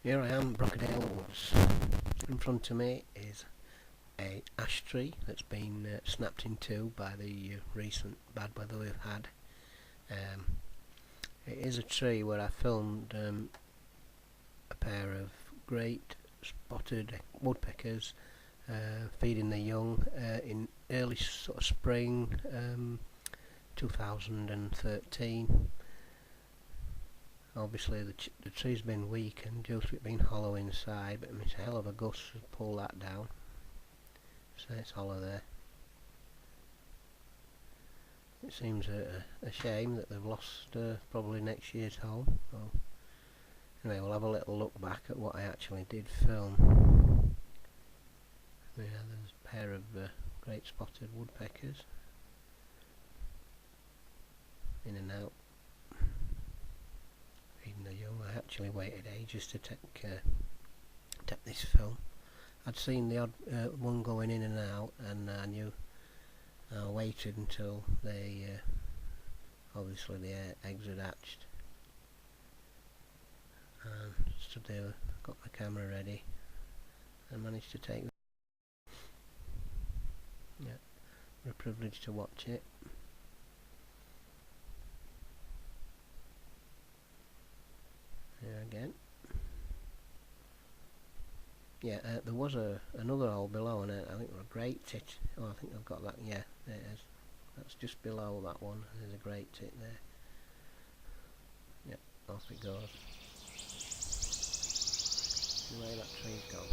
Here I am, Brockadale Woods. In front of me is a ash tree that's been snapped in two by the recent bad weather we've had. It is a tree where I filmed a pair of great spotted woodpeckers feeding their young in early sort of spring 2013. Obviously the tree's been weakened due to it being hollow inside, but it's a hell of a gust to pull that down, so it's hollow there. It seems a shame that they've lost probably next year's home. So anyway, we'll have a little look back at what I actually did film. Yeah, there's a pair of great spotted woodpeckers in and out feeding the young. I actually waited ages to take this film. I'd seen the odd one going in and out, and I knew I waited until they obviously the eggs had hatched, and stood there, got my camera ready and managed to take them. Yeah, we're privileged to watch it. Here again. Yeah, there was another hole below, and I think a great tit. Oh, I think I've got that. Yeah, there it is. That's just below that one. There's a great tit there. Yeah, off it goes. The way that tree's gone.